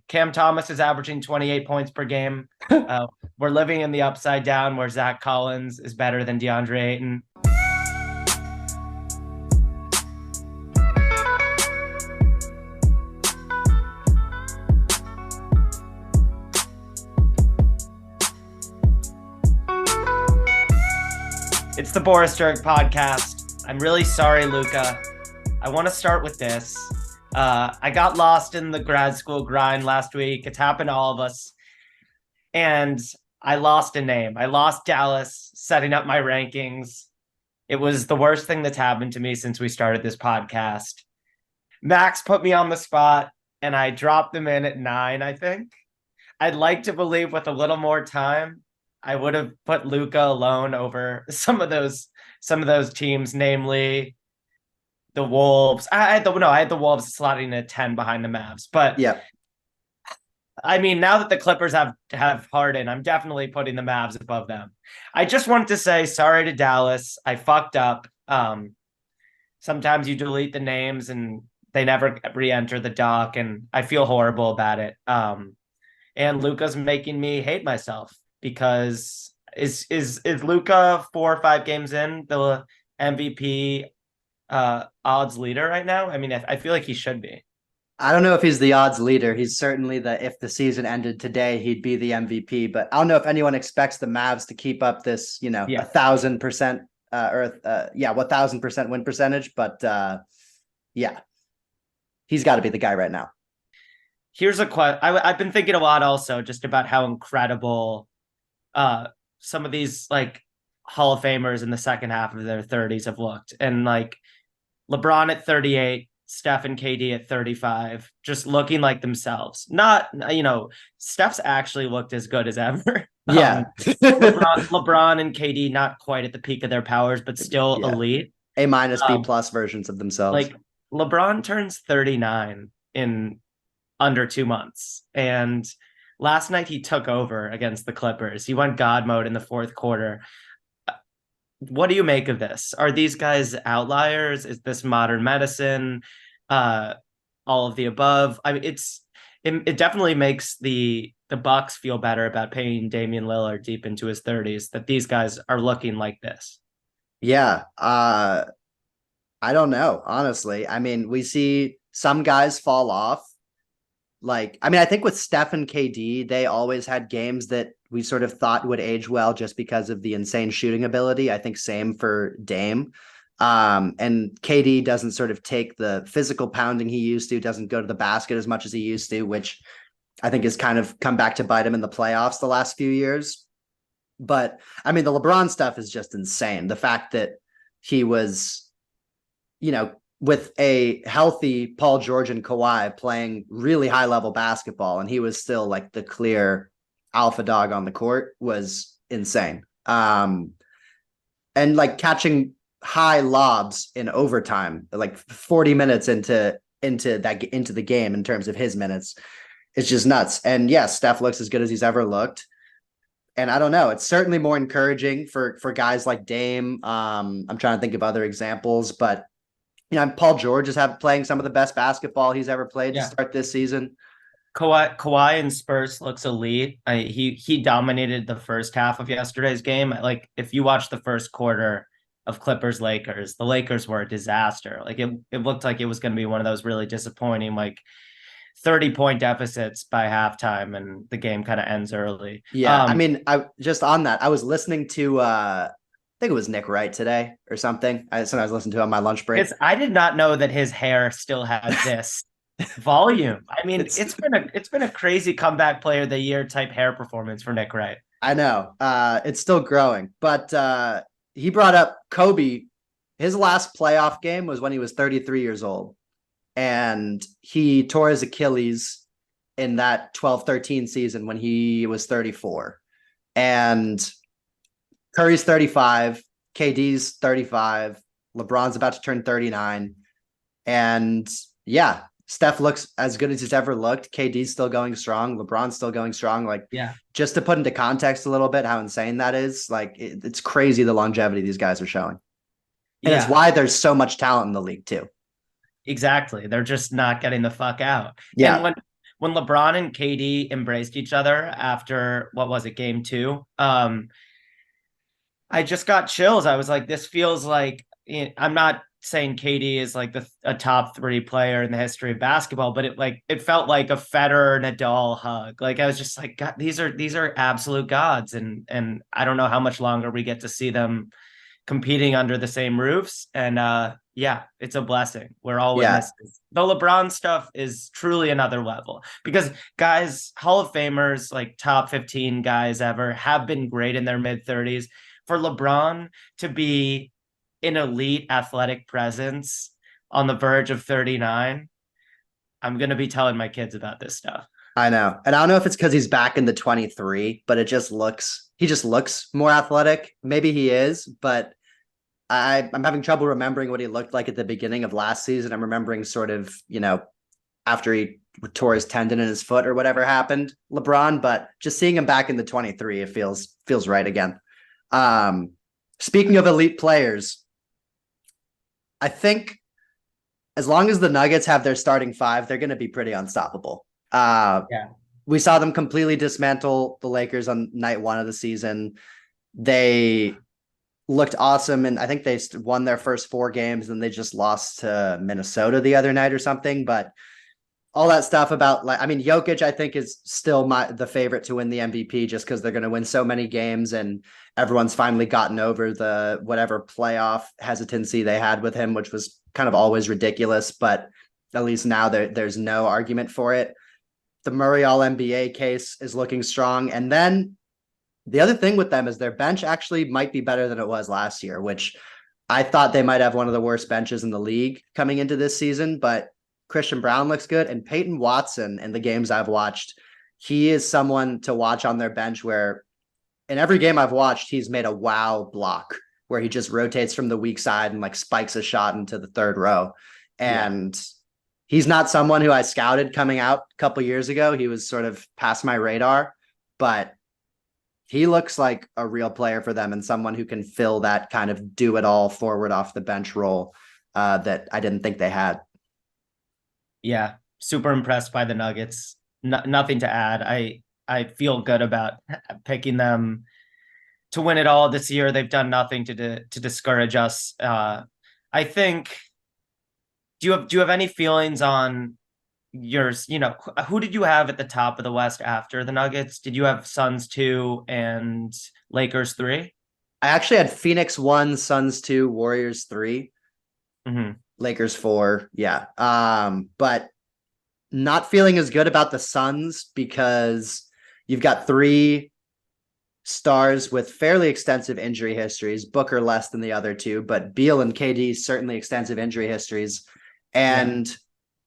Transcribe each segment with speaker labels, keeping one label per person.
Speaker 1: Cam Thomas is averaging 28 points per game. We're living in the upside down where Zach Collins is better than DeAndre Ayton. It's the Boris Dirk podcast. I'm really sorry, Luca. I want to start with this. I got lost in the grad school grind last week. It's happened to all of us. And I lost a name. I lost Dallas setting up my rankings. It was the worst thing that's happened to me since we started this podcast. Max put me on the spot and I dropped them in at 9, I think. I'd like to believe with a little more time, I would have put Luca alone over some of those teams, namely the Wolves. I had the Wolves slotting at 10 behind the Mavs. But
Speaker 2: yeah,
Speaker 1: I mean, now that the Clippers have Harden, I'm definitely putting the Mavs above them. I just wanted to say sorry to Dallas. I fucked up. Sometimes you delete the names and they never re-enter the doc, and I feel horrible about it. And Luca's making me hate myself. Because is Luka 4 or 5 games in the MVP odds leader right now? I mean, I feel like he should be.
Speaker 2: I don't know if he's the odds leader. He's certainly if the season ended today, he'd be the MVP. But I don't know if anyone expects the Mavs to keep up this, 1,000% 1,000% win percentage. But yeah, he's got to be the guy right now.
Speaker 1: Here's a question. I've been thinking a lot also just about how incredible some of these like Hall of Famers in the second half of their 30s have looked. And like LeBron at 38, Steph and KD at 35, just looking like themselves. Not, Steph's actually looked as good as ever.
Speaker 2: Yeah.
Speaker 1: LeBron and KD not quite at the peak of their powers, but still elite.
Speaker 2: A minus B plus versions of themselves.
Speaker 1: Like LeBron turns 39 in under 2 months. And last night he took over against the Clippers. He went God mode in the fourth quarter. What do you make of this? Are these guys outliers? Is this modern medicine? All of the above? I mean, it definitely makes the Bucks feel better about paying Damian Lillard deep into his 30s, that these guys are looking like this.
Speaker 2: Yeah. I don't know, honestly. I mean, we see some guys fall off. I think with Steph and KD, they always had games that we sort of thought would age well just because of the insane shooting ability. I think same for Dame. And KD doesn't sort of take the physical pounding he used to, doesn't go to the basket as much as he used to, which I think has kind of come back to bite him in the playoffs the last few years. But I mean, the LeBron stuff is just insane. The fact that he was, with a healthy Paul George and Kawhi playing really high level basketball, and he was still like the clear alpha dog on the court, was insane. And like catching high lobs in overtime, like 40 minutes into the game in terms of his minutes, it's just nuts. And yes, Steph looks as good as he's ever looked. And I don't know, it's certainly more encouraging for guys like Dame. I'm trying to think of other examples, but Paul George is playing some of the best basketball he's ever played to start this season.
Speaker 1: Kawhi in Spurs looks elite. He dominated the first half of yesterday's game. Like, if you watch the first quarter of Clippers Lakers, the Lakers were a disaster. Like it looked like it was going to be one of those really disappointing, like 30-point deficits by halftime, and the game kind of ends early.
Speaker 2: Yeah, I mean, I was listening to I think it was Nick Wright today or something. I sometimes listen to on my lunch break.
Speaker 1: I did not know that his hair still had this volume. I mean, it's been a crazy comeback player of the year type hair performance for Nick Wright.
Speaker 2: I know. It's still growing. But he brought up Kobe. His last playoff game was when he was 33 years old. And he tore his Achilles in that 12-13 season when he was 34. And Curry's 35, KD's 35, LeBron's about to turn 39. And yeah, Steph looks as good as he's ever looked. KD's still going strong. LeBron's still going strong. Like, yeah, just to put into context a little bit how insane that is, like it's crazy the longevity these guys are showing. And it's why there's so much talent in the league too.
Speaker 1: Exactly. They're just not getting the fuck out.
Speaker 2: Yeah.
Speaker 1: And when LeBron and KD embraced each other after, what was it, game two? I just got chills. I was like, this feels like, I'm not saying KD is like a top three player in the history of basketball, but it felt like a Federer Nadal hug. Like I was just like, God, these are absolute gods, and I don't know how much longer we get to see them competing under the same roofs. And yeah, it's a blessing. We're all
Speaker 2: Yeah.
Speaker 1: witnesses. The LeBron stuff is truly another level because guys, Hall of Famers, like top 15 guys ever, have been great in their mid 30s. For LeBron to be an elite athletic presence on the verge of 39, I'm going to be telling my kids about this stuff.
Speaker 2: I know. And I don't know if it's because he's back in the 23, but he just looks more athletic. Maybe he is, but I'm having trouble remembering what he looked like at the beginning of last season. I'm remembering sort of, after he tore his tendon in his foot or whatever happened, LeBron, but just seeing him back in the 23, it feels right again. Speaking of elite players, I think as long as the Nuggets have their starting five, they're going to be pretty unstoppable.
Speaker 1: Yeah.
Speaker 2: We saw them completely dismantle the Lakers on night one of the season. They looked awesome, and I think they won their first 4 games, and they just lost to Minnesota the other night or something. But all that stuff about, like, I mean, Jokic, I think, is still the favorite to win the MVP just because they're going to win so many games, and everyone's finally gotten over the whatever playoff hesitancy they had with him, which was kind of always ridiculous. But at least now there's no argument for it. The Murray All-NBA case is looking strong. And then the other thing with them is their bench actually might be better than it was last year, which I thought they might have one of the worst benches in the league coming into this season. But Christian Brown looks good. And Peyton Watson, in the games I've watched, he is someone to watch on their bench where in every game I've watched, he's made a wow block where he just rotates from the weak side and like spikes a shot into the third row. And he's not someone who I scouted coming out a couple years ago. He was sort of past my radar, but he looks like a real player for them and someone who can fill that kind of do it all forward off the bench role that I didn't think they had.
Speaker 1: Yeah, super impressed by the Nuggets. Nothing to add. I feel good about picking them to win it all this year. They've done nothing to discourage us. I think. Do you have any feelings on yours? Who did you have at the top of the West after the Nuggets? Did you have Suns 2 and Lakers 3?
Speaker 2: I actually had Phoenix 1, Suns 2, Warriors 3, Lakers 4. Yeah. But not feeling as good about the Suns because you've got 3 stars with fairly extensive injury histories, Booker less than the other 2, but Beal and KD certainly extensive injury histories. And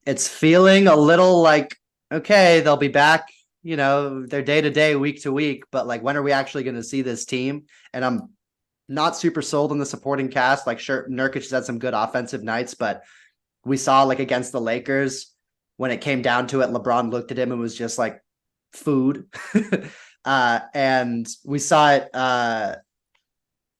Speaker 2: it's feeling a little like, okay, they'll be back, they're day to day, week to week, but like, when are we actually going to see this team? And I'm not super sold on the supporting cast. Like, sure, Nurkic has had some good offensive nights, but we saw like against the Lakers, when it came down to it, LeBron looked at him and was just like food. And we saw it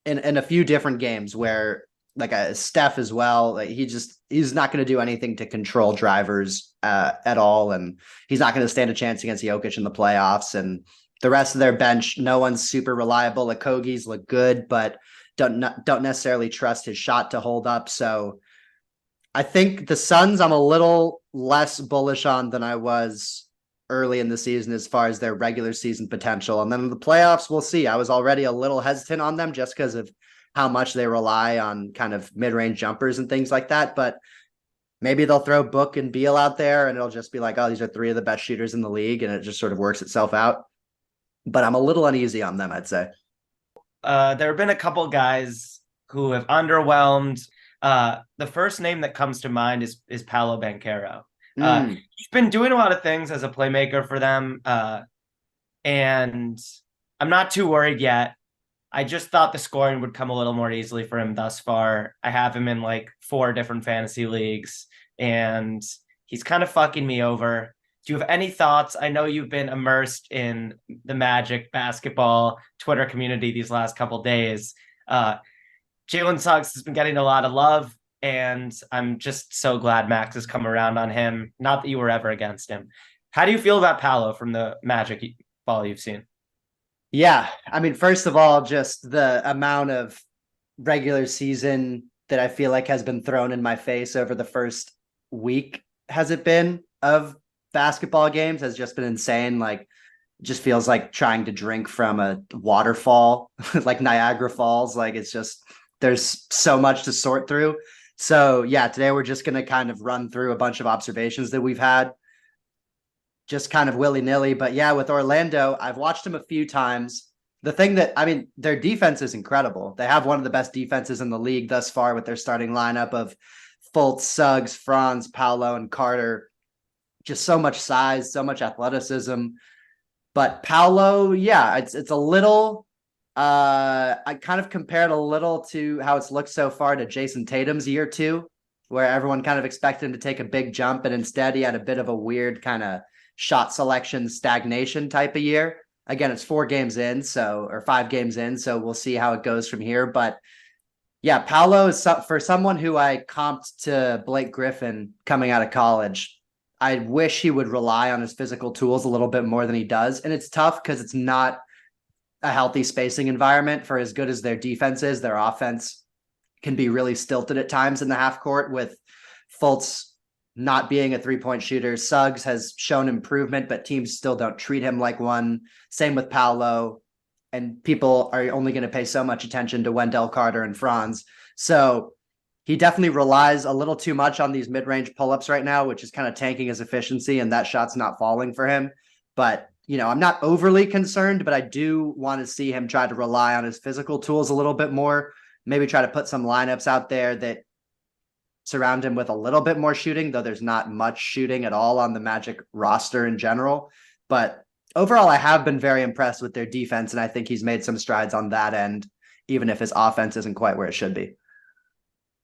Speaker 2: in a few different games where like a Steph as well. Like he's not going to do anything to control drivers at all. And he's not going to stand a chance against Jokic in the playoffs. And the rest of their bench, no one's super reliable. The Kogies look good, but don't necessarily trust his shot to hold up. So I think the Suns, I'm a little less bullish on than I was early in the season as far as their regular season potential. And then in the playoffs, we'll see. I was already a little hesitant on them just because of how much they rely on kind of mid-range jumpers and things like that. But maybe they'll throw Book and Beal out there and it'll just be like, oh, these are 3 of the best shooters in the league. And it just sort of works itself out. But I'm a little uneasy on them, I'd say.
Speaker 1: There have been a couple guys who have underwhelmed. The first name that comes to mind is Paolo Banchero. He's been doing a lot of things as a playmaker for them. And I'm not too worried yet. I just thought the scoring would come a little more easily for him thus far. I have him in like 4 different fantasy leagues, and he's kind of fucking me over. Do you have any thoughts? I know you've been immersed in the Magic basketball Twitter community these last couple days. Jalen Suggs has been getting a lot of love, and I'm just so glad Max has come around on him. Not that you were ever against him. How do you feel about Paolo from the Magic ball you've seen?
Speaker 2: Yeah, I mean, first of all, just the amount of regular season that I feel like has been thrown in my face over the first week, has it been, of basketball games has just been insane. Like, just feels like trying to drink from a waterfall, like Niagara Falls. Like, it's just, there's so much to sort through. So, yeah, today we're just going to kind of run through a bunch of observations that we've had just kind of willy nilly. But yeah, with Orlando, I've watched them a few times. The thing that, I mean, their defense is incredible. They have one of the best defenses in the league thus far with their starting lineup of Fultz, Suggs, Franz, Paolo, and Carter. Just so much size, so much athleticism. But Paolo, yeah, it's a little. I kind of compared a little to how it's looked so far to Jason Tatum's year 2, where everyone kind of expected him to take a big jump, and instead he had a bit of a weird kind of shot selection stagnation type of year. Again, it's 4 games in, or 5 games in, so we'll see how it goes from here. But yeah, Paolo is for someone who I comped to Blake Griffin coming out of college. I wish he would rely on his physical tools a little bit more than he does. And it's tough because it's not a healthy spacing environment. For as good as their defense is, their offense can be really stilted at times in the half court, with Fultz not being a 3-point shooter. Suggs has shown improvement, but teams still don't treat him like one. Same with Paolo. And people are only going to pay so much attention to Wendell Carter and Franz. So he definitely relies a little too much on these mid-range pull-ups right now, which is kind of tanking his efficiency, and that shot's not falling for him. But, I'm not overly concerned, but I do want to see him try to rely on his physical tools a little bit more. Maybe try to put some lineups out there that surround him with a little bit more shooting, though there's not much shooting at all on the Magic roster in general. But overall, I have been very impressed with their defense, and I think he's made some strides on that end, even if his offense isn't quite where it should be.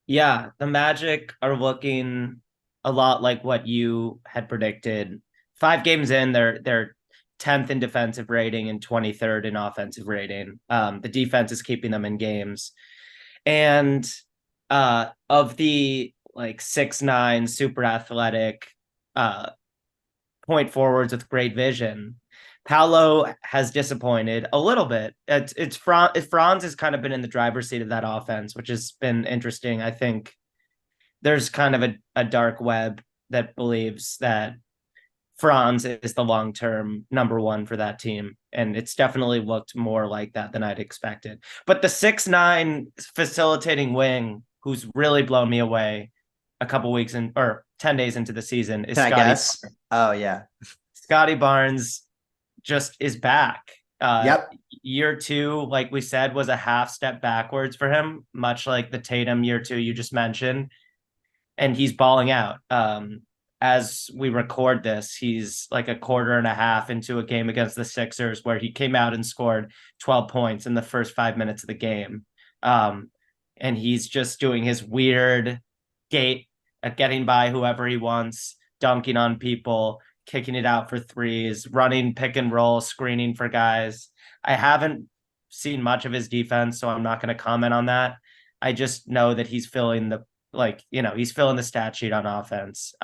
Speaker 1: Yeah, the Magic are looking a lot like what you had predicted. 5 games in, they're 10th in defensive rating and 23rd in offensive rating. The defense is keeping them in games. And of the 6'9" super athletic point forwards with great vision, Paolo has disappointed a little bit. Franz has kind of been in the driver's seat of that offense, which has been interesting. I think there's kind of a dark web that believes that Franz is the long-term number 1 for that team. And it's definitely looked more like that than I'd expected. But the 6'9" facilitating wing, who's really blown me away a couple weeks or 10 days into the season, is
Speaker 2: Scottie Barnes. Oh, yeah.
Speaker 1: Scottie Barnes just is back.
Speaker 2: Yep.
Speaker 1: Year 2, like we said, was a half step backwards for him, much like the Tatum year 2 you just mentioned. And he's balling out. As we record this, he's like a quarter and a half into a game against the Sixers where he came out and scored 12 points in the first 5 minutes of the game. And he's just doing his weird gait at getting by whoever he wants, dunking on people, kicking it out for threes, running pick and roll, screening for guys. I haven't seen much of his defense, so I'm not going to comment on that. I just know that he's filling he's filling the stat sheet on offense.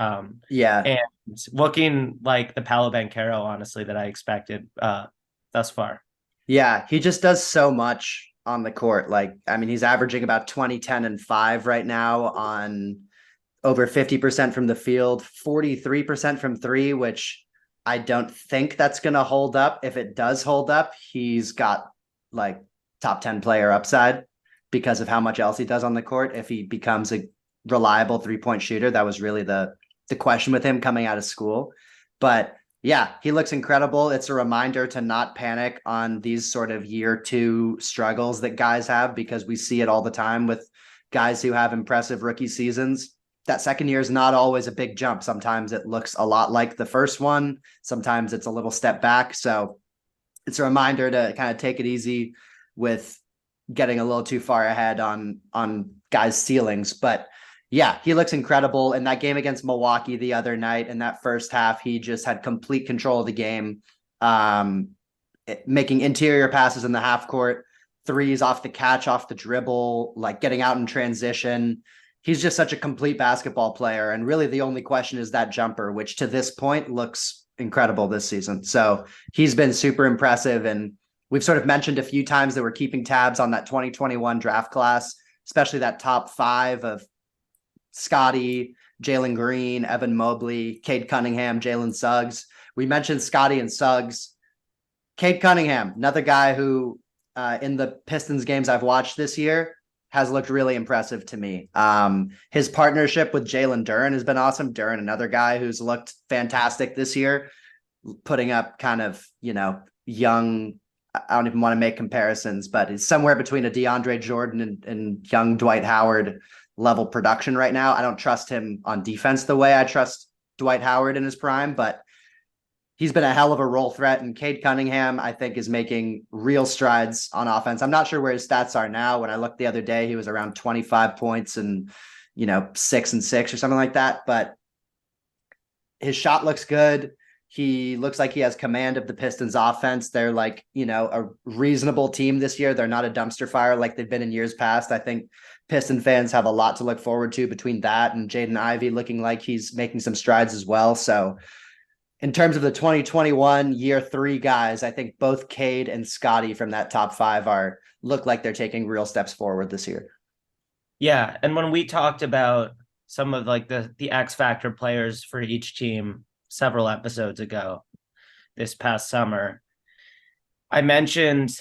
Speaker 2: Yeah.
Speaker 1: And looking like the Paolo Banchero, honestly, that I expected thus far.
Speaker 2: Yeah, he just does so much on the court. He's averaging about 20, 10, and 5 right now on over 50% from the field, 43% from 3, which I don't think that's going to hold up. If it does hold up, he's got top 10 player upside because of how much else he does on the court. If he becomes a reliable 3-point shooter, that was really the question with him coming out of school. But yeah, he looks incredible. It's a reminder to not panic on these sort of year 2 struggles that guys have, because we see it all the time with guys who have impressive rookie seasons. That second year is not always a big jump. Sometimes it looks a lot like the first one. Sometimes it's a little step back. So it's a reminder to kind of take it easy with getting a little too far ahead on guys' ceilings. But yeah, he looks incredible. In that game against Milwaukee the other night, in that first half, he just had complete control of the game, making interior passes in the half court, threes off the catch, off the dribble, getting out in transition. He's just such a complete basketball player. And really the only question is that jumper, which to this point looks incredible this season. So he's been super impressive. And we've sort of mentioned a few times that we're keeping tabs on that 2021 draft class, especially that top 5 of Scottie, Jalen Green, Evan Mobley, Cade Cunningham, Jalen Suggs. We mentioned Scottie and Suggs. Cade Cunningham, another guy who in the Pistons games I've watched this year has looked really impressive to me. His partnership with Jalen Duren has been awesome. Duren, another guy who's looked fantastic this year, putting up kind of, young, I don't even want to make comparisons, but he's somewhere between a DeAndre Jordan and young Dwight Howard level production right now. I don't trust him on defense the way I trust Dwight Howard in his prime, but he's been a hell of a role threat. And Cade Cunningham, I think, is making real strides on offense. I'm not sure where his stats are now. When I looked the other day, he was around 25 points and, 6 and 6 or something like that. But his shot looks good. He looks like he has command of the Pistons offense. They're like, a reasonable team this year. They're not a dumpster fire like they've been in years past. I think Piston fans have a lot to look forward to between that and Jaden Ivey looking like he's making some strides as well. So in terms of the 2021 year 3 guys, I think both Cade and Scottie from that top 5 look like they're taking real steps forward this year.
Speaker 1: Yeah. And when we talked about some of like the X factor players for each team several episodes ago this past summer, I mentioned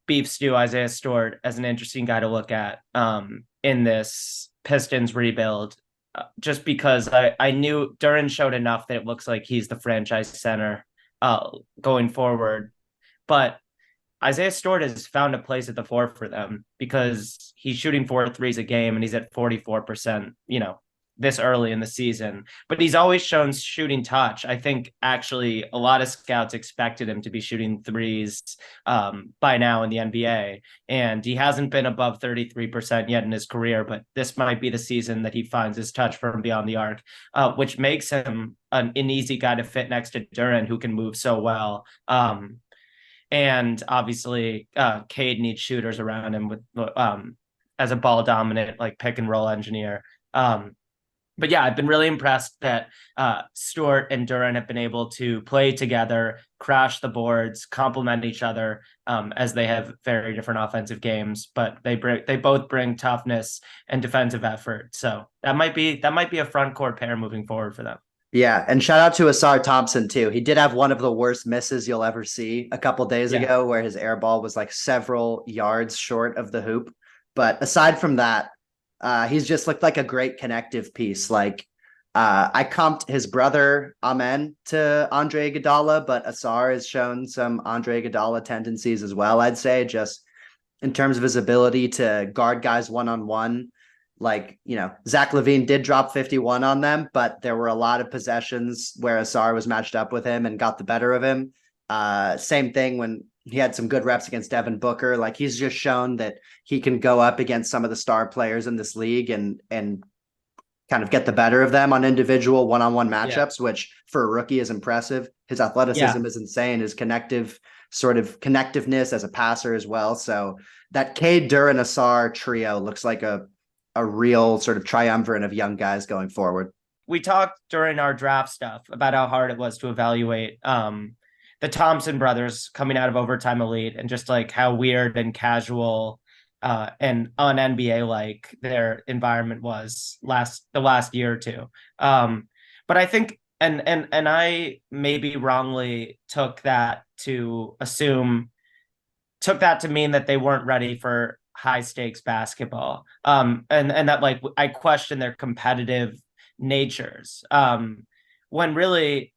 Speaker 1: Beef Stew Isaiah Stewart as an interesting guy to look at in this Pistons rebuild, just because I knew Duren showed enough that it looks like he's the franchise center going forward. But Isaiah Stewart has found a place at the 4 for them because he's shooting 4 threes a game and he's at 44%, this early in the season, but he's always shown shooting touch. I think actually a lot of scouts expected him to be shooting threes by now in the NBA, and he hasn't been above 33% yet in his career, but this might be the season that he finds his touch from beyond the arc, which makes him an easy guy to fit next to Duren, who can move so well. And obviously Cade needs shooters around him with as a ball dominant, like pick and roll engineer. But yeah, I've been really impressed that Stewart and Duren have been able to play together, crash the boards, complement each other, as they have very different offensive games, but they both bring toughness and defensive effort. So that might be a front court pair moving forward for them.
Speaker 2: Yeah, and shout out to Ausar Thompson too. He did have one of the worst misses you'll ever see a couple days ago, where his air ball was like several yards short of the hoop. But aside from that, he's just looked like a great connective piece. Like I comped his brother Amen to Andre Iguodala, but Ausar has shown some Andre Iguodala tendencies as well. I'd say, just in terms of his ability to guard guys one-on-one. Like, Zach LaVine did drop 51 on them, but there were a lot of possessions where Ausar was matched up with him and got the better of him. Same thing when he had some good reps against Devin Booker. Like, he's just shown that he can go up against some of the star players in this league and kind of get the better of them on individual one-on-one matchups, which for a rookie is impressive. His athleticism is insane. His connectiveness as a passer as well. So that Cade, Duren, Ausar trio looks like a real sort of triumvirate of young guys going forward.
Speaker 1: We talked during our draft stuff about how hard it was to evaluate the Thompson brothers coming out of Overtime Elite, and just like how weird and casual and un-NBA like their environment was the last year or two. But I think and I maybe wrongly took that to mean that they weren't ready for high stakes basketball. And that, like, I question their competitive natures. When really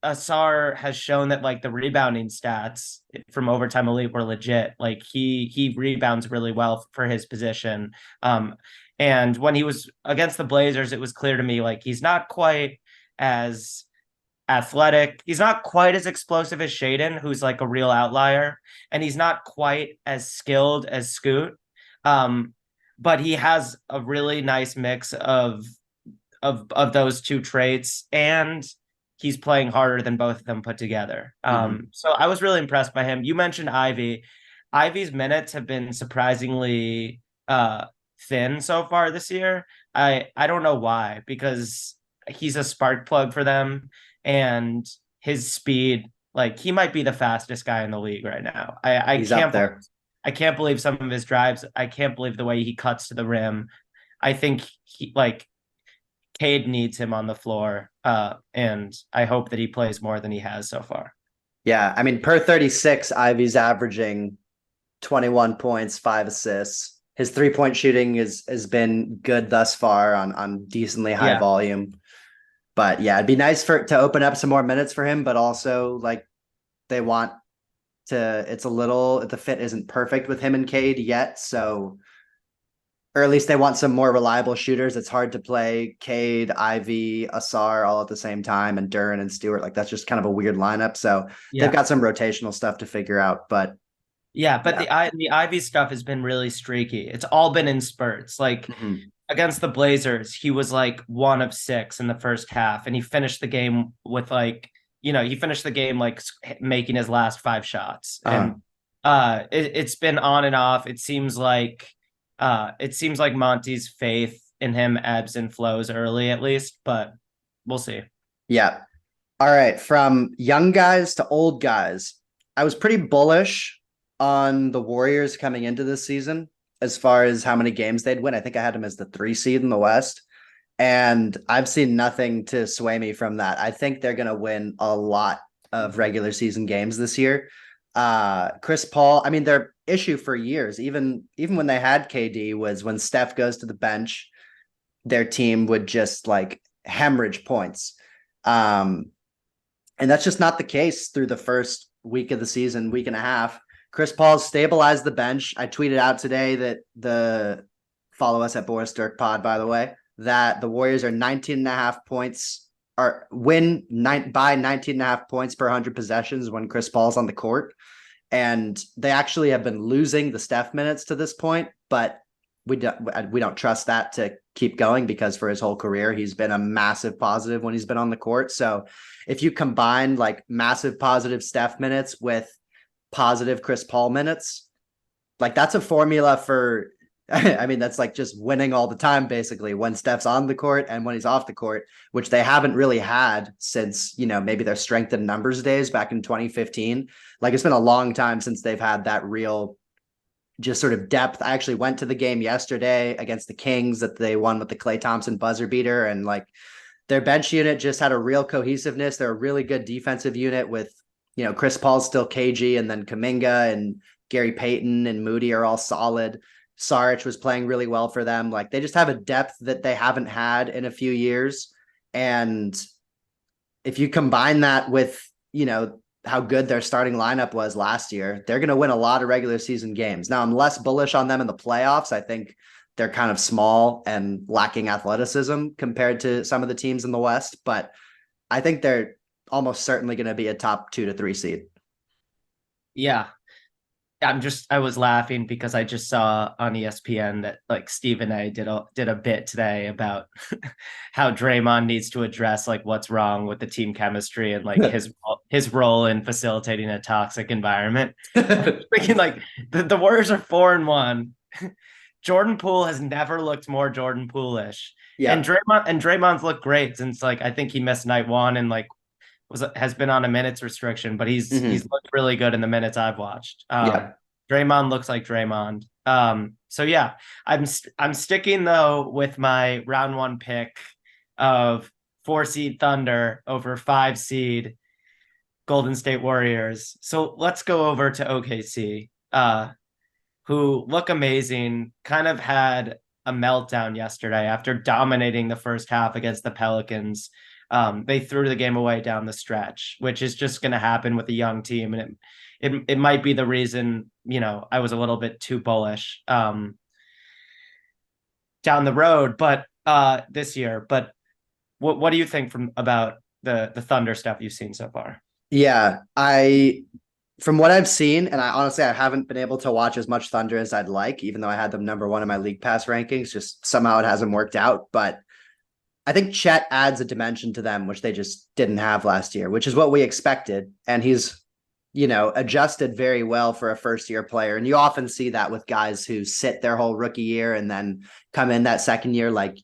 Speaker 1: Ausar has shown that, like, the rebounding stats from Overtime Elite were legit. Like, he rebounds really well for his position. And when he was against the Blazers, it was clear to me, like, he's not quite as athletic. He's not quite as explosive as Shaedon, who's like a real outlier, and he's not quite as skilled as Scoot. But he has a really nice mix of those two traits, and he's playing harder than both of them put together. So I was really impressed by him. You mentioned Ivy. Ivy's minutes have been surprisingly thin so far this year. I don't know why, because he's a spark plug for them, and his speed, like he might be the fastest guy in the league right now. I
Speaker 2: He's up there.
Speaker 1: I can't believe some of his drives. I can't believe the way he cuts to the rim. I think Cade needs him on the floor. And I hope that he plays more than he has so far.
Speaker 2: Yeah. I mean, per 36, Ivy's averaging 21 points, 5 assists. His 3-point shooting has been good thus far on decently high volume. But yeah, it'd be nice to open up some more minutes for him, but also like they want to, the fit isn't perfect with him and Cade yet. So, or at least they want some more reliable shooters. It's hard to play Cade, Ivy, Ausar all at the same time, and Duren and Stewart. Like that's just kind of a weird lineup. So they've got some rotational stuff to figure out, but
Speaker 1: the Ivy stuff has been really streaky. It's all been in spurts. Like against the Blazers, he was like 1 of 6 in the first half, and he finished the game with like making his last 5 shots. And it's been on and off. It seems like Monty's faith in him ebbs and flows early, at least, but we'll see.
Speaker 2: Yeah. All right. From young guys to old guys, I was pretty bullish on the Warriors coming into this season as far as how many games they'd win. I think I had them as the 3 seed in the West, and I've seen nothing to sway me from that. I think they're going to win a lot of regular season games this year. Chris Paul, I mean, their issue for years, even when they had KD, was when Steph goes to the bench, their team would just like hemorrhage points. And that's just not the case through the first week of the season, week and a half. Chris Paul's stabilized the bench. I tweeted out today that follow us at Boris Dirk Pod, by the way, that the Warriors are 19.5 points or by 19.5 points per 100 possessions when Chris Paul's on the court. And they actually have been losing the Steph minutes to this point, but we don't trust that to keep going because for his whole career, he's been a massive positive when he's been on the court. So if you combine like massive positive Steph minutes with positive Chris Paul minutes, like that's a formula for, I mean, that's like just winning all the time, basically, when Steph's on the court and when he's off the court, which they haven't really had since, maybe their strength in numbers days back in 2015. Like it's been a long time since they've had that real just sort of depth. I actually went to the game yesterday against the Kings that they won with the Klay Thompson buzzer beater, and like their bench unit just had a real cohesiveness. They're a really good defensive unit with, Chris Paul's still cagey, and then Kuminga and Gary Payton and Moody are all solid. Saric was playing really well for them. Like they just have a depth that they haven't had in a few years. And if you combine that with, how good their starting lineup was last year, they're going to win a lot of regular season games. Now I'm less bullish on them in the playoffs. I think they're kind of small and lacking athleticism compared to some of the teams in the West, but I think they're almost certainly going to be a top 2 to 3 seed.
Speaker 1: Yeah. I was laughing because I just saw on ESPN that like Stephen A did a bit today about how Draymond needs to address like what's wrong with the team chemistry and like his role in facilitating a toxic environment. Thinking like the Warriors are 4-1. Jordan Poole has never looked more Jordan Poole-ish. Yeah. And Draymond's looked great since like I think he missed night 1 and like has been on a minutes restriction, but he's looked really good in the minutes I've watched. Draymond looks like Draymond. So yeah, I'm sticking though with my round 1 pick of 4 seed Thunder over 5 seed Golden State Warriors. So let's go over to OKC, who look amazing, kind of had a meltdown yesterday after dominating the first half against the Pelicans. They threw the game away down the stretch, which is just going to happen with a young team. And it might be the reason, I was a little bit too bullish down the road, but this year. But what do you think about the Thunder stuff you've seen so far?
Speaker 2: Yeah, from what I've seen, and I haven't been able to watch as much Thunder as I'd like, even though I had them number 1 in my league pass rankings, just somehow it hasn't worked out. But I think Chet adds a dimension to them, which they just didn't have last year, which is what we expected. And he's, adjusted very well for a first-year player. And you often see that with guys who sit their whole rookie year and then come in that second year, like,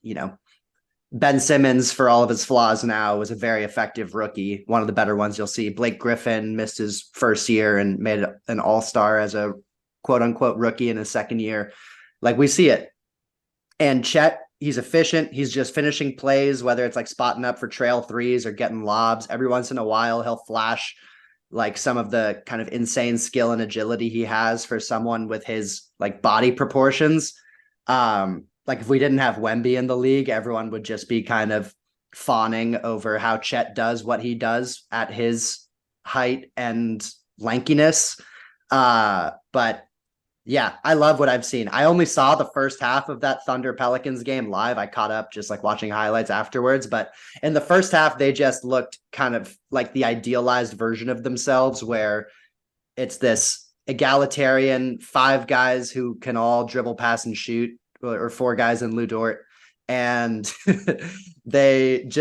Speaker 2: Ben Simmons, for all of his flaws now, was a very effective rookie. One of the better ones you'll see. Blake Griffin missed his first year and made an all-star as a quote unquote rookie in his second year. Like, we see it. And Chet, he's efficient. He's just finishing plays, whether it's like spotting up for trail threes or getting lobs. Every once in a while, he'll flash like some of the kind of insane skill and agility he has for someone with his like body proportions. Like, if we didn't have Wemby in the league, everyone would just be kind of fawning over how Chet does what he does at his height and lankiness. But yeah, I love what I've seen. I only saw the first half of that Thunder Pelicans game live. I caught up just like watching highlights afterwards. But in the first half, they just looked kind of like the idealized version of themselves, where it's this egalitarian 5 guys who can all dribble, pass, and shoot, or 4 guys in Lou Dort. And it's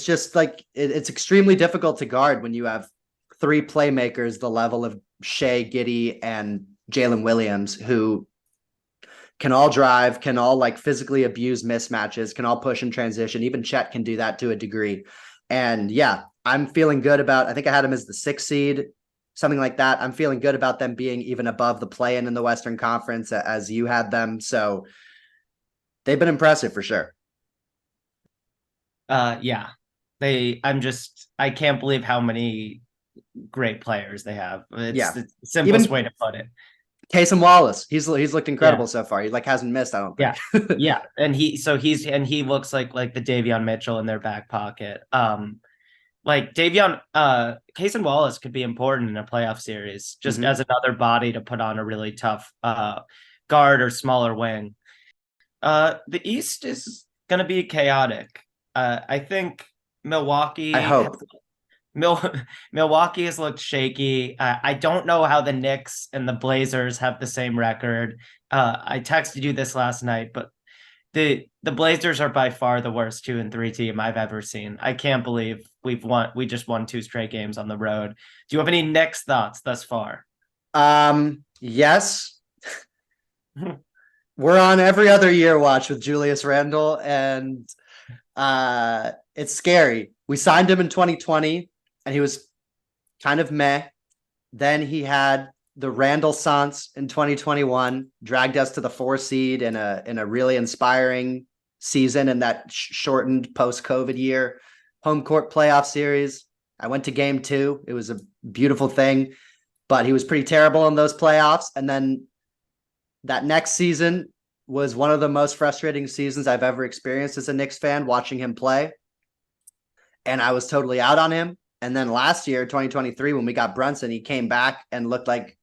Speaker 2: just like, it's extremely difficult to guard when you have 3 playmakers the level of Shea, Giddey, and Jalen Williams, who can all drive, can all like physically abuse mismatches, can all push in transition. Even Chet can do that to a degree. And yeah, I'm feeling good about, I think I had him as the 6th seed, something like that. I'm feeling good about them being even above the play-in in the Western Conference as you had them. So they've been impressive for sure.
Speaker 1: Yeah. I can't believe how many great players they have. It's the simplest way to put it.
Speaker 2: Casey Wallace, he's looked incredible so far. He like hasn't missed, I don't think.
Speaker 1: Yeah. And he looks like the Davion Mitchell in their back pocket. Like Casey Wallace could be important in a playoff series, just as another body to put on a really tough guard or smaller wing. The East is going to be chaotic. I think Milwaukee.
Speaker 2: I hope.
Speaker 1: Milwaukee has looked shaky. I don't know how the Knicks and the Blazers have the same record. I texted you this last night, but the Blazers are by far the worst 2 and 3 team I've ever seen. I can't believe we just won 2 straight games on the road. Do you have any Knicks thoughts thus far?
Speaker 2: Yes. We're on every other year watch with Julius Randle, and it's scary. We signed him in 2020 and he was kind of meh. Then he had the Randle Sance in 2021, dragged us to the 4 seed in a really inspiring season in that shortened post-COVID year. Home court playoff series. I went to game 2. It was a beautiful thing, but he was pretty terrible in those playoffs. And then that next season was one of the most frustrating seasons I've ever experienced as a Knicks fan, watching him play. And I was totally out on him. And then last year, 2023, when we got Brunson, he came back and looked like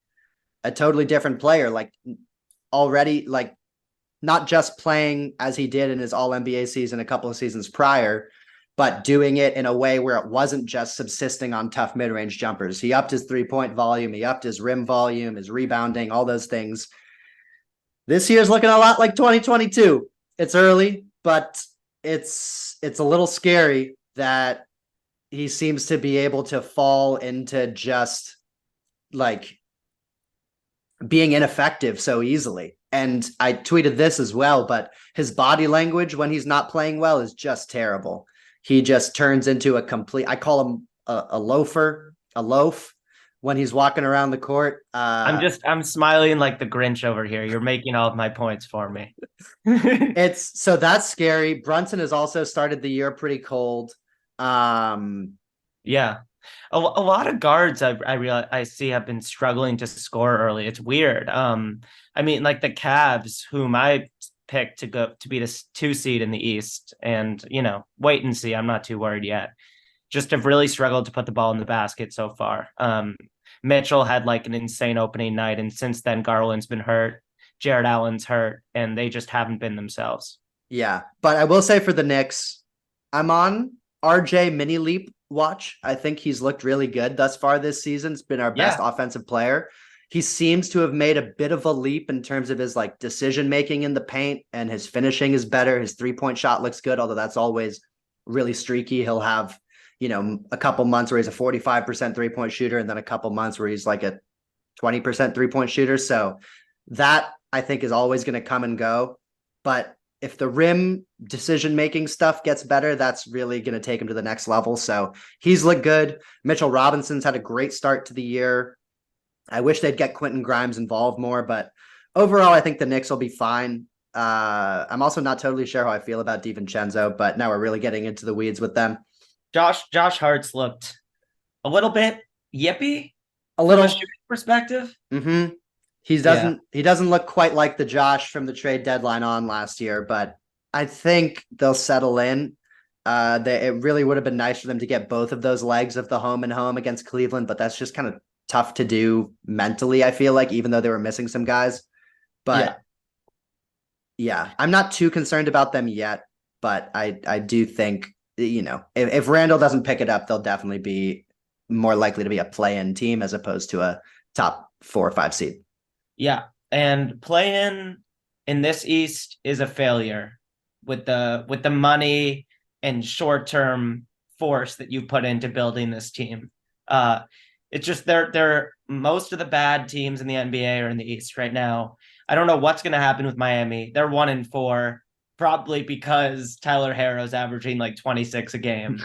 Speaker 2: a totally different player, like already, like not just playing as he did in his All-NBA season a couple of seasons prior, but doing it in a way where it wasn't just subsisting on tough mid-range jumpers. He upped his 3-point volume. He upped his rim volume, his rebounding, all those things. This year's looking a lot like 2022. It's early, but it's a little scary that he seems to be able to fall into just like being ineffective so easily. And I tweeted this as well, but his body language when he's not playing well is just terrible. He just turns into I call him a loaf when he's walking around the court.
Speaker 1: I'm smiling like the Grinch over here. You're making all of my points for me.
Speaker 2: So that's scary. Brunson has also started the year pretty cold.
Speaker 1: Yeah. A lot of guards I see have been struggling to score early. It's weird. I mean, like the Cavs, whom I picked to be the 2 seed in the East, and wait and see. I'm not too worried yet. Just have really struggled to put the ball in the basket so far. Mitchell had like an insane opening night, and since then Garland's been hurt, Jared Allen's hurt, and they just haven't been themselves.
Speaker 2: Yeah, but I will say for the Knicks, I'm on RJ Mini Leap watch. I think he's looked really good thus far this season. It's been our best offensive player. He seems to have made a bit of a leap in terms of his like decision making in the paint, and his finishing is better. His 3-point shot looks good, although that's always really streaky. He'll have, a couple months where he's a 45% 3-point shooter, and then a couple months where he's like a 20% 3-point shooter. So that I think is always going to come and go. But if the rim decision-making stuff gets better, that's really going to take him to the next level. So he's looked good. Mitchell Robinson's had a great start to the year. I wish they'd get Quentin Grimes involved more, but overall, I think the Knicks will be fine. I'm also not totally sure how I feel about DiVincenzo, but now we're really getting into the weeds with them.
Speaker 1: Josh Hart's looked a little bit yippy
Speaker 2: A little
Speaker 1: from a shooting perspective.
Speaker 2: Mm-hmm. He doesn't look quite like the Josh from the trade deadline on last year, but I think they'll settle in. It really would have been nice for them to get both of those legs of the home and home against Cleveland, but that's just kind of tough to do mentally, I feel like, even though they were missing some guys. But yeah, I'm not too concerned about them yet, but I do think, if Randle doesn't pick it up, they'll definitely be more likely to be a play-in team as opposed to a top 4 or 5 seed.
Speaker 1: Yeah, and play-in in this East is a failure with the money and short-term force that you put into building this team. It's just they're most of the bad teams in the NBA are in the East right now. I don't know what's going to happen with Miami. They're 1-4, probably because Tyler Herro's averaging like 26 a game.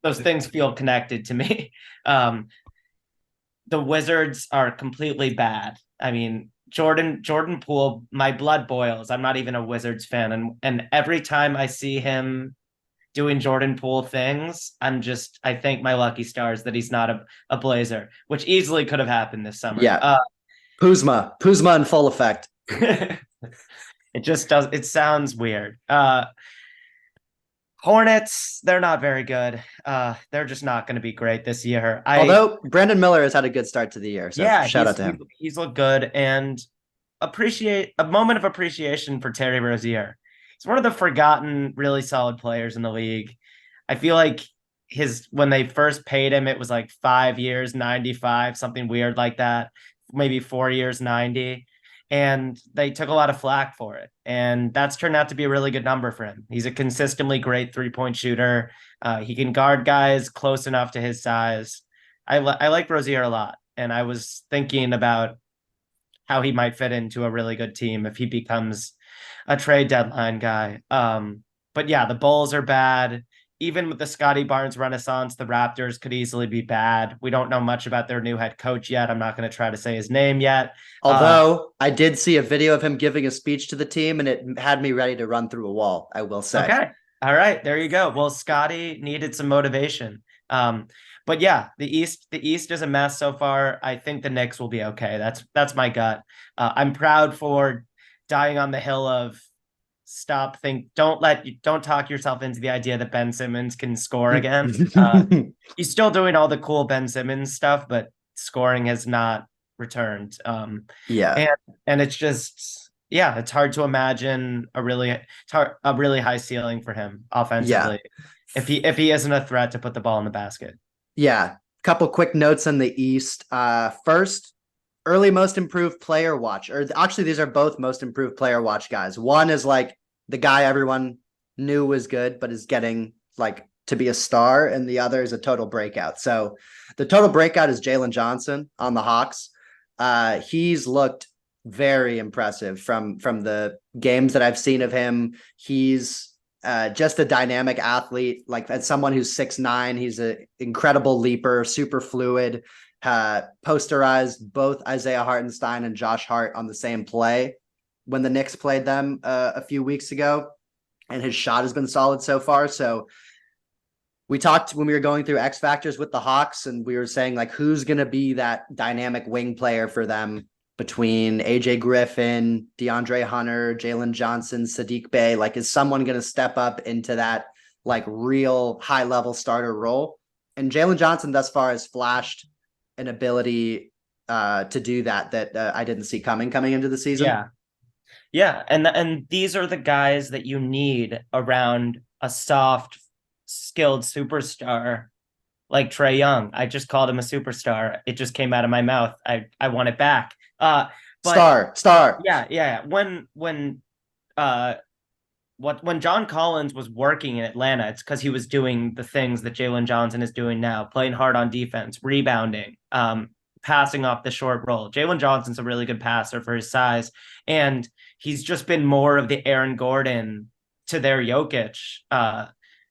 Speaker 1: Those things feel connected to me. The Wizards are completely bad. I mean, Jordan Poole, my blood boils. I'm not even a Wizards fan. And every time I see him doing Jordan Poole things, I thank my lucky stars that he's not a Blazer, which easily could have happened this summer.
Speaker 2: Yeah. Kuzma in full effect.
Speaker 1: It sounds weird. Hornets, they're not very good. They're just not going to be great this year.
Speaker 2: Although Brandon Miller has had a good start to the year. So shout out to him.
Speaker 1: He's looked good, and appreciate a moment of appreciation for Terry Rozier. He's one of the forgotten, really solid players in the league. I feel like when they first paid him, it was like 5 years, 95, something weird like that. Maybe 4 years, 90. And they took a lot of flack for it. And that's turned out to be a really good number for him. He's a consistently great 3-point shooter. He can guard guys close enough to his size. I like Rozier a lot. And I was thinking about how he might fit into a really good team if he becomes a trade deadline guy. But yeah, the Bulls are bad. Even with the Scottie Barnes renaissance, the Raptors could easily be bad. We don't know much about their new head coach yet. I'm not going to try to say his name yet.
Speaker 2: Although I did see a video of him giving a speech to the team, and it had me ready to run through a wall, I will say.
Speaker 1: Okay. All right. There you go. Well, Scottie needed some motivation. But yeah, the East is a mess so far. I think the Knicks will be okay. That's my gut. I'm proud for dying on the hill of don't talk yourself into the idea that Ben Simmons can score again. He's still doing all the cool Ben Simmons stuff, but scoring has not returned. And it's just, it's hard to imagine a really high ceiling for him offensively. If he isn't a threat to put the ball in the basket.
Speaker 2: Yeah. Couple quick notes on the East. First, early most improved player watch, or actually these are both most improved player watch guys. One is like the guy everyone knew was good, but is getting like to be a star. And the other is a total breakout. So the total breakout is Jalen Johnson on the Hawks. He's looked very impressive from the games that I've seen of him. He's just a dynamic athlete. Like, as someone who's 6'9", he's an incredible leaper, super fluid. Posterized both Isaiah Hartenstein and Josh Hart on the same play when the Knicks played them a few weeks ago, and his shot has been solid so far. So we talked when we were going through X factors with the Hawks, and we were saying like, who's going to be that dynamic wing player for them between AJ Griffin, DeAndre Hunter, Jalen Johnson, Sadiq Bey? Like, is someone going to step up into that like real high level starter role? And Jalen Johnson thus far has flashed an ability to do that I didn't see coming into the season.
Speaker 1: Yeah. And these are the guys that you need around a soft, skilled superstar like Trae Young. I just called him a superstar. It just came out of my mouth. I want it back.
Speaker 2: Star.
Speaker 1: Yeah. When John Collins was working in Atlanta, it's because he was doing the things that Jalen Johnson is doing now, playing hard on defense, rebounding, passing off the short roll. Jalen Johnson's a really good passer for his size, and he's just been more of the Aaron Gordon to their Jokic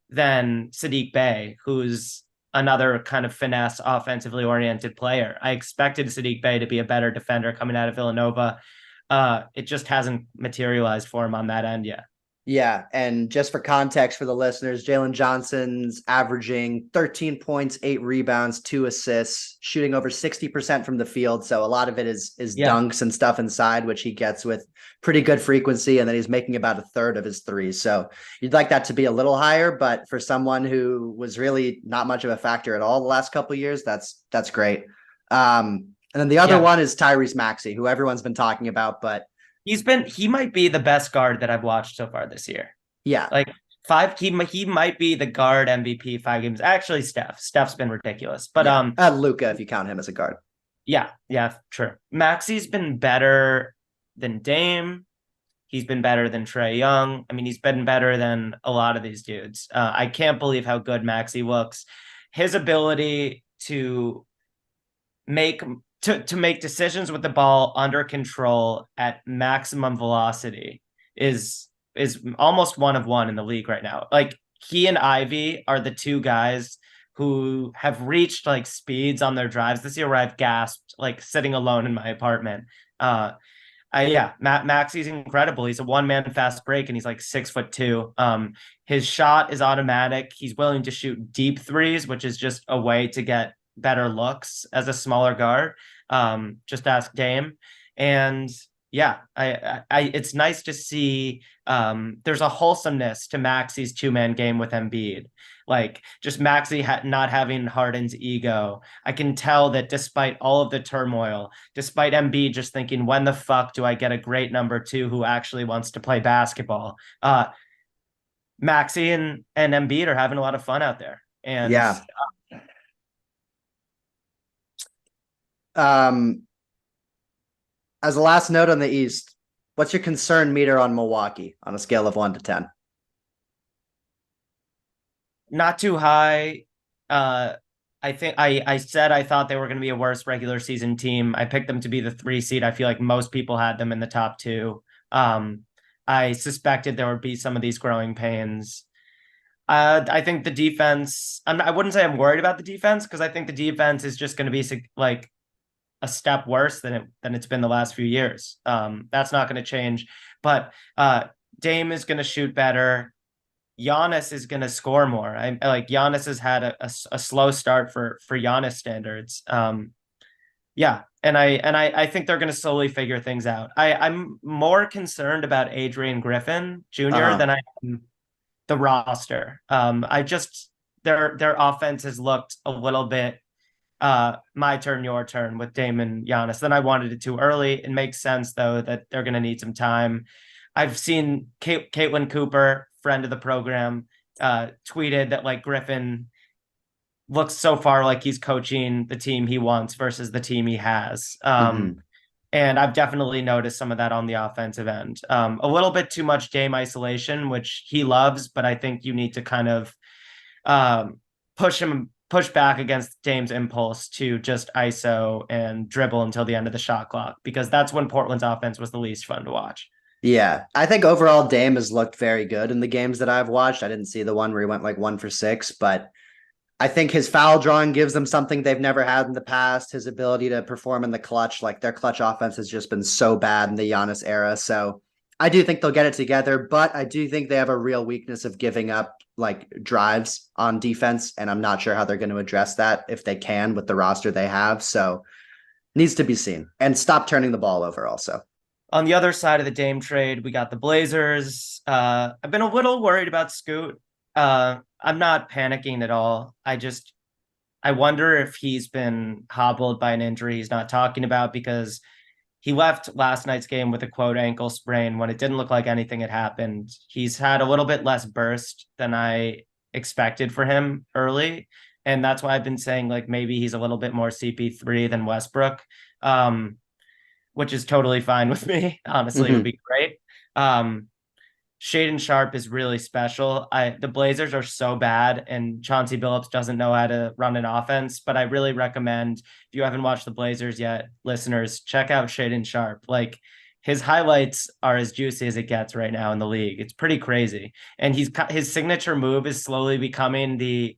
Speaker 1: than Sadiq Bey, who's another kind of finesse, offensively oriented player. I expected Sadiq Bey to be a better defender coming out of Villanova. It just hasn't materialized for him on that end yet.
Speaker 2: Yeah, and just for context for the listeners, Jalen Johnson's averaging 13 points, 8 rebounds, 2 assists, shooting over 60% from the field. So a lot of it is dunks and stuff inside, which he gets with pretty good frequency, and then he's making about a third of his threes. So you'd like that to be a little higher, but for someone who was really not much of a factor at all the last couple of years, that's great. And then the other one is Tyrese Maxey, who everyone's been talking about, but
Speaker 1: he might be the best guard that I've watched so far this year.
Speaker 2: Yeah.
Speaker 1: Like he might be the guard MVP 5 games. Actually, Steph's been ridiculous, but
Speaker 2: Luka, if you count him as a guard.
Speaker 1: Yeah, true. Maxey's been better than Dame. He's been better than Trae Young. I mean, he's been better than a lot of these dudes. I can't believe how good Maxey looks. His ability to make decisions with the ball under control at maximum velocity is almost one of one in the league right now. Like, he and Ivy are the two guys who have reached like speeds on their drives this year where I've gasped, like sitting alone in my apartment. Maxey's incredible. He's a one-man fast break, and he's like 6'2". His shot is automatic. He's willing to shoot deep threes, which is just a way to get better looks as a smaller guard. Just ask Dame. And yeah, it's nice to see there's a wholesomeness to Maxey's 2-man game with Embiid. Like, just Maxey not having Harden's ego. I can tell that despite all of the turmoil, despite Embiid just thinking, when the fuck do I get a great number 2 who actually wants to play basketball? Maxey and Embiid are having a lot of fun out there. And
Speaker 2: yeah. As a last note on the East, what's your concern meter on Milwaukee on a scale of 1 to 10?
Speaker 1: Not too high. I think I said I thought they were going to be a worse regular season team. I picked them to be the 3 seed. I feel like most people had them in the top 2. I suspected there would be some of these growing pains. I think the defense, I wouldn't say I'm worried about the defense, because I think the defense is just going to be like a step worse than it's been the last few years. That's not going to change, but Dame is going to shoot better. Giannis is going to score more. I like Giannis has had a slow start for Giannis standards. And I think they're going to slowly figure things out. I'm more concerned about Adrian Griffin Jr. than I am the roster. Their offense has looked a little bit my turn, your turn with Dame and Giannis than I wanted it to early. It makes sense though that they're going to need some time. I've seen Caitlin Cooper, friend of the program, tweeted that like Griffin looks so far like he's coaching the team he wants versus the team he has. And I've definitely noticed some of that on the offensive end. A little bit too much Dame isolation, which he loves, but I think you need to kind of push back against Dame's impulse to just ISO and dribble until the end of the shot clock, because that's when Portland's offense was the least fun to watch.
Speaker 2: Yeah, I think overall Dame has looked very good in the games that I've watched. I didn't see the one where he went like 1 for 6, but I think his foul drawing gives them something they've never had in the past. His ability to perform in the clutch, like their clutch offense has just been so bad in the Giannis era. So I do think they'll get it together, but I do think they have a real weakness of giving up like drives on defense. And I'm not sure how they're going to address that if they can with the roster they have. So needs to be seen, and stop turning the ball over also.
Speaker 1: On the other side of the Dame trade, we got the Blazers. I've been a little worried about Scoot. I'm not panicking at all. I wonder if he's been hobbled by an injury he's not talking about, because he left last night's game with a quote ankle sprain when it didn't look like anything had happened. He's had a little bit less burst than I expected for him early. And that's why I've been saying like maybe he's a little bit more CP3 than Westbrook, which is totally fine with me. Honestly, it would be great. Shaden Sharp is really special. The Blazers are so bad, and Chauncey Billups doesn't know how to run an offense. But I really recommend, if you haven't watched the Blazers yet, listeners, check out Shaden Sharp. Like, his highlights are as juicy as it gets right now in the league. It's pretty crazy, and his signature move is slowly becoming the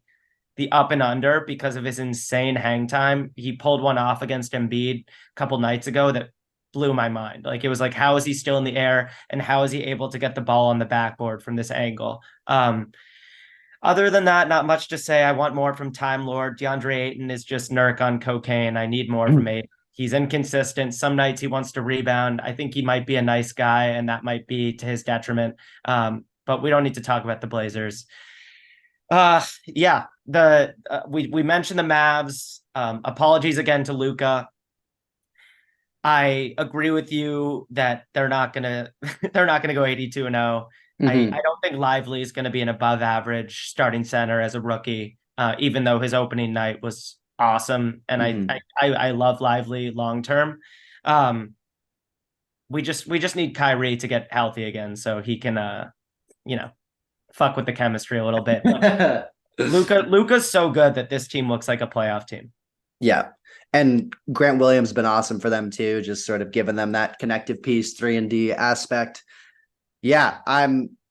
Speaker 1: up and under because of his insane hang time. He pulled one off against Embiid a couple nights ago that blew my mind. Like, it was like, how is he still in the air, and how is he able to get the ball on the backboard from this angle? Other than that, not much to say. I want more from Time Lord. DeAndre Ayton is just Nurk on cocaine. I need more from Ayton. He's inconsistent. Some nights he wants to rebound. I think he might be a nice guy, and that might be to his detriment. But we don't need to talk about the Blazers. Yeah, we mentioned the Mavs. Apologies again to Luka. I agree with you that they're not gonna go 82-0.
Speaker 2: Mhm.
Speaker 1: I don't think Lively is gonna be an above average starting center as a rookie, even though his opening night was awesome, and I love Lively long term. We just need Kyrie to get healthy again so he can fuck with the chemistry a little bit. Luka's so good that this team looks like a playoff team.
Speaker 2: Yeah. And Grant Williams has been awesome for them too, just sort of giving them that connective piece, 3-and-D aspect. Yeah,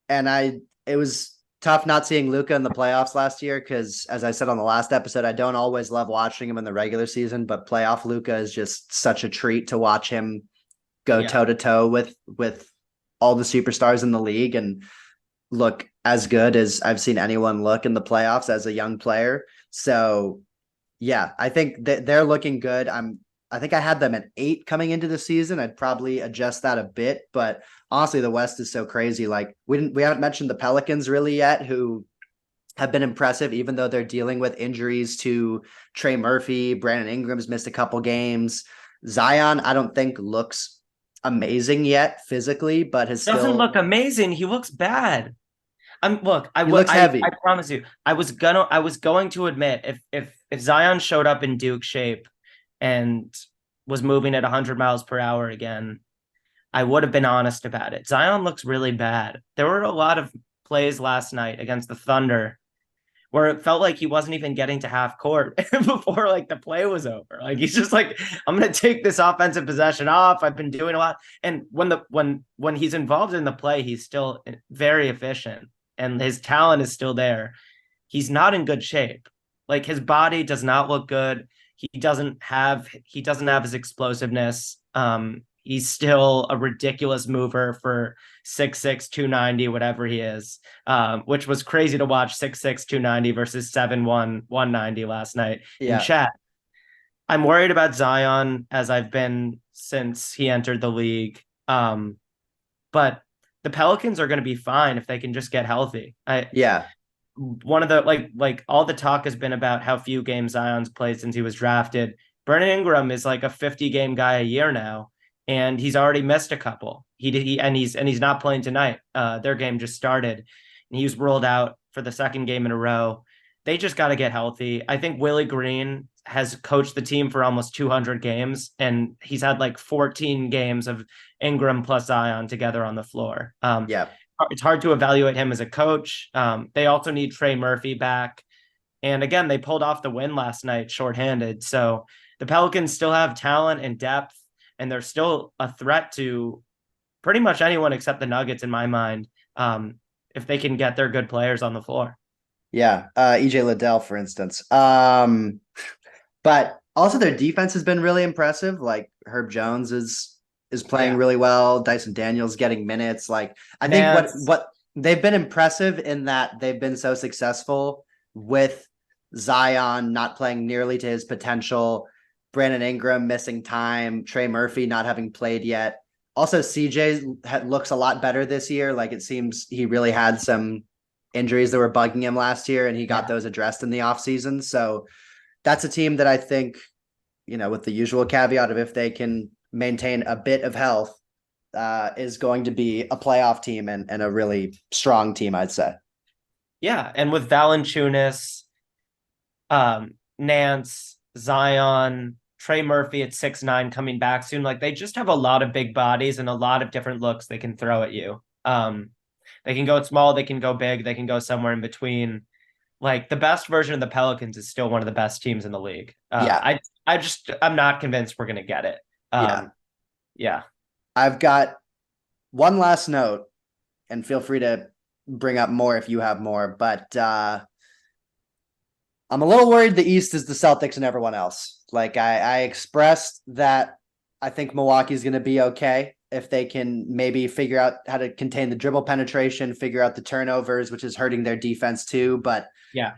Speaker 2: it was tough not seeing Luka in the playoffs last year because, as I said on the last episode, I don't always love watching him in the regular season, but playoff Luka is just such a treat to watch him go toe to toe with all the superstars in the league and look as good as I've seen anyone look in the playoffs as a young player. So yeah, I think that they're looking good. I think I had them at 8 coming into the season. I'd probably adjust that a bit, but honestly, the West is so crazy. Like we haven't mentioned the Pelicans really yet, who have been impressive, even though they're dealing with injuries to Trey Murphy. Brandon Ingram's missed a couple games. Zion, I don't think looks amazing yet physically, but
Speaker 1: doesn't look amazing. He looks bad. Look,
Speaker 2: he looks heavy.
Speaker 1: I promise you, I was going to admit if Zion showed up in Duke shape and was moving at 100 miles per hour again, I would have been honest about it. Zion looks really bad. There were a lot of plays last night against the Thunder where it felt like he wasn't even getting to half court before like the play was over. Like, he's just like, I'm going to take this offensive possession off. I've been doing a lot. And when he's involved in the play, he's still very efficient and his talent is still there. He's not in good shape. Like, his body does not look good. He doesn't have his explosiveness. He's still a ridiculous mover for 6'6", 290, whatever he is, which was crazy to watch. 6'6", 290 versus 7'1", 190 last night in chat. I'm worried about Zion, as I've been since he entered the league. But the Pelicans are going to be fine if they can just get healthy. One of the like all the talk has been about how few games Zion's played since he was drafted. Brandon Ingram is like a 50-game guy a year now, and he's already missed a couple. He's not playing tonight. Their game just started, and he was ruled out for the second game in a row. They just got to get healthy. I think Willie Green has coached the team for almost 200 games, and he's had like 14 games of Ingram plus Zion together on the floor. It's hard to evaluate him as a coach. They also need Trey Murphy back. And again, they pulled off the win last night shorthanded. So the Pelicans still have talent and depth, and they're still a threat to pretty much anyone except the Nuggets in my mind, if they can get their good players on the floor.
Speaker 2: Yeah, EJ Liddell, for instance. But also their defense has been really impressive. Like, Herb Jones is playing really well. Dyson Daniels getting minutes. Like, I think what they've been impressive in that they've been so successful with Zion not playing nearly to his potential, Brandon Ingram missing time, Trey Murphy not having played yet. Also, CJ looks a lot better this year. Like, it seems he really had some injuries that were bugging him last year, and he got those addressed in the offseason. So that's a team that I think, with the usual caveat of if they can maintain a bit of health, is going to be a playoff team and a really strong team, I'd say.
Speaker 1: Yeah, and with Valanciunas, Nance, Zion, Trey Murphy at 6'9" coming back soon, like, they just have a lot of big bodies and a lot of different looks they can throw at you. They can go small, they can go big, they can go somewhere in between. Like the best version of the Pelicans is still one of the best teams in the league.
Speaker 2: Yeah.
Speaker 1: I'm not convinced we're gonna get it.
Speaker 2: Yeah.
Speaker 1: Yeah.
Speaker 2: I've got one last note, and feel free to bring up more if you have more, but I'm a little worried the East is the Celtics and everyone else. Like I expressed that I think Milwaukee's going to be okay if they can maybe figure out how to contain the dribble penetration, figure out the turnovers, which is hurting their defense too. But
Speaker 1: yeah,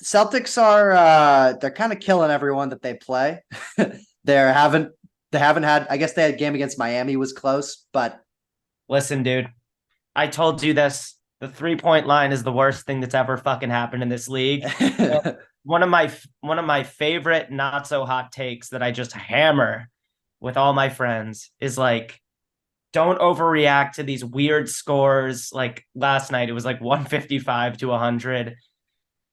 Speaker 2: Celtics are they're kind of killing everyone that they play. they haven't had, I guess they had a game against Miami was close, but
Speaker 1: listen, dude, I told you this. The 3-point line is the worst thing that's ever fucking happened in this league. one of my favorite not so hot takes that I just hammer with all my friends is like, don't overreact to these weird scores. Like last night, it was like 155 to 100.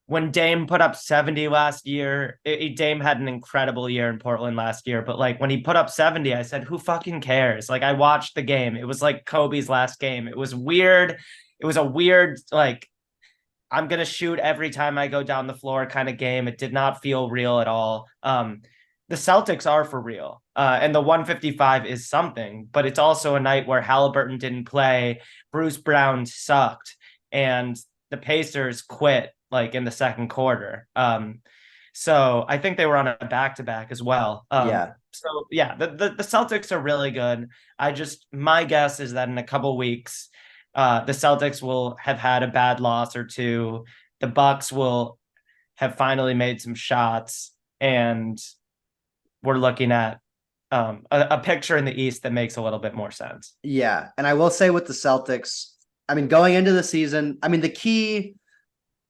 Speaker 1: When Dame put up 70 last year, Dame had an incredible year in Portland last year, but like when he put up 70, I said, who fucking cares? Like I watched the game. It was like Kobe's last game. It was weird. It was a weird, like, I'm going to shoot every time I go down the floor kind of game. It did not feel real at all. The Celtics are for real. And the 155 is something, but it's also a night where Halliburton didn't play. Bruce Brown sucked and the Pacers quit like in the second quarter. So I think they were on a back-to-back as well.
Speaker 2: yeah.
Speaker 1: So yeah, the Celtics are really good. My guess is that in a couple weeks, the Celtics will have had a bad loss or two. The Bucks will have finally made some shots, and we're looking at a picture in the East that makes a little bit more sense.
Speaker 2: Yeah. And I will say with the Celtics, I mean, going into the season, I mean, the key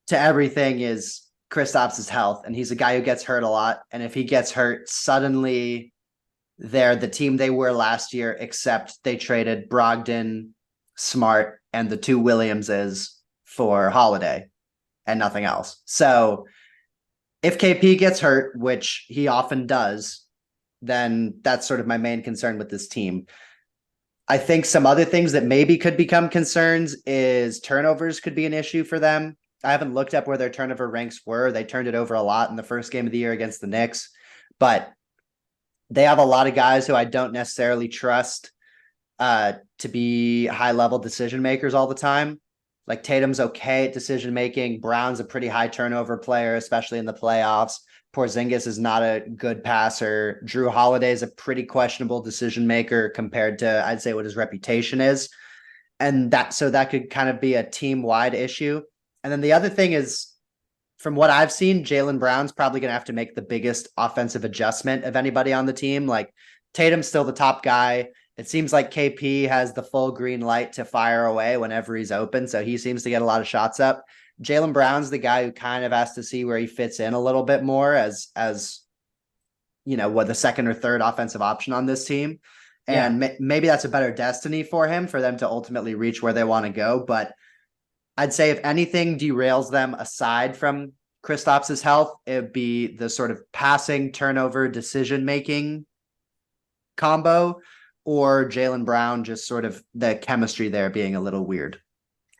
Speaker 2: to everything is Kristaps' health, and he's a guy who gets hurt a lot. And if he gets hurt, suddenly they're the team they were last year, except they traded Brogdon, Smart, and the two Williamses for Holiday and nothing else. So if KP gets hurt, which he often does, then that's sort of my main concern with this team. I think some other things that maybe could become concerns is turnovers could be an issue for them. I haven't looked up where their turnover ranks were. They turned it over a lot in the first game of the year against the Knicks, but they have a lot of guys who I don't necessarily trust to be high-level decision makers all the time. Like Tatum's okay at decision making. Brown's a pretty high turnover player, especially in the playoffs. Porzingis is not a good passer. Drew Holiday is a pretty questionable decision maker compared to, I'd say, what his reputation is. And that could kind of be a team-wide issue. And then the other thing is, from what I've seen, Jalen Brown's probably going to have to make the biggest offensive adjustment of anybody on the team. Like Tatum's still the top guy. It seems like KP has the full green light to fire away whenever he's open. So he seems to get a lot of shots up. Jalen Brown's the guy who kind of has to see where he fits in a little bit more as you know, what the second or third offensive option on this team. And maybe that's a better destiny for him, for them to ultimately reach where they want to go. But I'd say if anything derails them aside from Kristaps' health, it would be the sort of passing, turnover, decision-making combo, or Jalen Brown, just sort of the chemistry there being a little weird.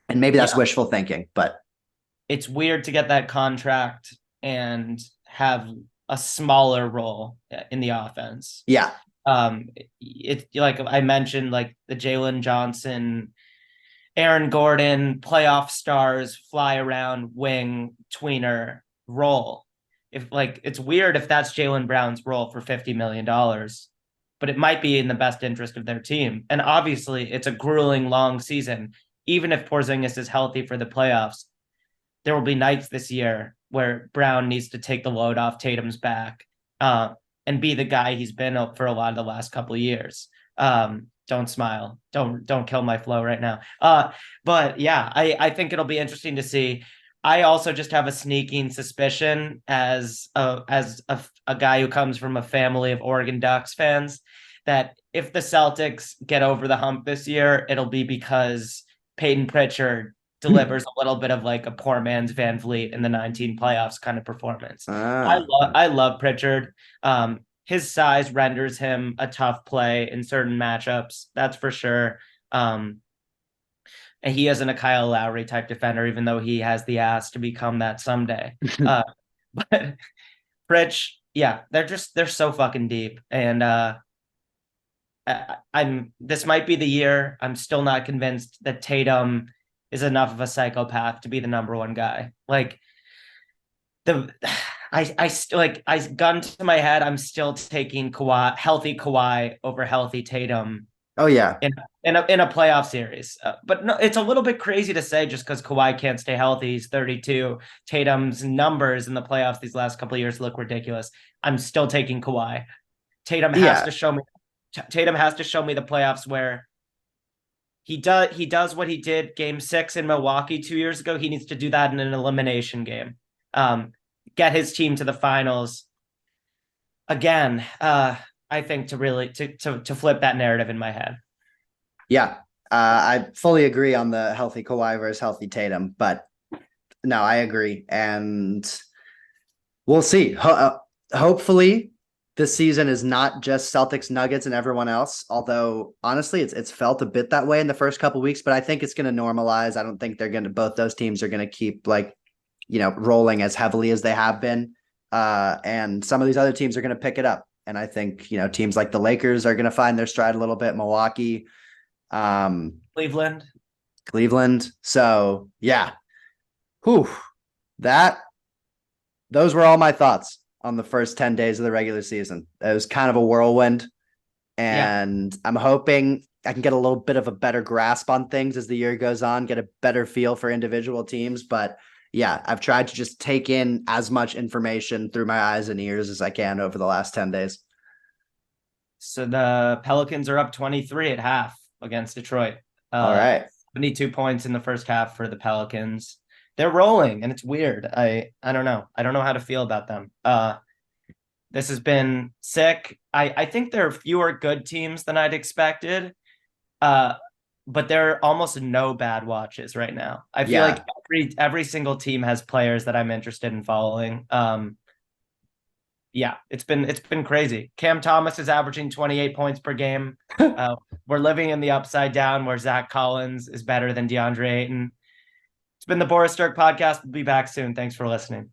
Speaker 2: And maybe that's wishful thinking, but
Speaker 1: it's weird to get that contract and have a smaller role in the offense.
Speaker 2: Yeah.
Speaker 1: It's like I mentioned, like the Jalen Johnson, Aaron Gordon, playoff stars, fly around wing tweener role. If like it's weird if that's Jalen Brown's role for $50 million, but it might be in the best interest of their team. And obviously, it's a grueling long season. Even if Porzingis is healthy for the playoffs, there will be nights this year where Brown needs to take the load off Tatum's back and be the guy he's been for a lot of the last couple of years. Don't smile. Don't kill my flow right now. But yeah, I think it'll be interesting to see. I also just have a sneaking suspicion as a guy who comes from a family of Oregon Ducks fans that if the Celtics get over the hump this year, it'll be because Peyton Pritchard delivers a little bit of like a poor man's Van Vliet in the 19 playoffs kind of performance. I love Pritchard. His size renders him a tough play in certain matchups. That's for sure. and he isn't a Kyle Lowry type defender, even though he has the ass to become that someday. But Pritch, yeah, they're so fucking deep, and this might be the year. I'm still not convinced that Tatum is enough of a psychopath to be the number one guy. Like I still gun to my head. I'm still taking healthy Kawhi over healthy Tatum.
Speaker 2: Oh yeah,
Speaker 1: in a playoff series. But no, it's a little bit crazy to say just because Kawhi can't stay healthy. He's 32. Tatum's numbers in the playoffs these last couple of years look ridiculous. I'm still taking Kawhi. Tatum has to show me. Tatum has to show me the playoffs where he does what he did Game 6 in Milwaukee 2 years ago. He needs to do that in an elimination game. Get his team to the finals again. I think to really to flip that narrative in my head.
Speaker 2: Yeah, I fully agree on the healthy Kawhi versus healthy Tatum, but no, I agree, and we'll see. Hopefully, this season is not just Celtics, Nuggets, and everyone else. Although honestly, it's felt a bit that way in the first couple of weeks, but I think it's going to normalize. I don't think both those teams are going to keep rolling as heavily as they have been, and some of these other teams are going to pick it up. And I think, teams like the Lakers are going to find their stride a little bit. Milwaukee,
Speaker 1: Cleveland.
Speaker 2: So yeah, those were all my thoughts on the first 10 days of the regular season. It was kind of a whirlwind, and I'm hoping I can get a little bit of a better grasp on things as the year goes on, get a better feel for individual teams. But yeah, I've tried to just take in as much information through my eyes and ears as I can over the last 10 days.
Speaker 1: So the Pelicans are up 23 at half against Detroit.
Speaker 2: All right.
Speaker 1: 72 points in the first half for the Pelicans. They're rolling, and it's weird. I don't know. I don't know how to feel about them. This has been sick. I think there are fewer good teams than I'd expected. But there are almost no bad watches right now. I feel like every single team has players that I'm interested in following. It's been crazy. Cam Thomas is averaging 28 points per game. We're living in the upside down where Zach Collins is better than DeAndre Ayton. It's been the Boris Dirk podcast. We'll be back soon. Thanks for listening.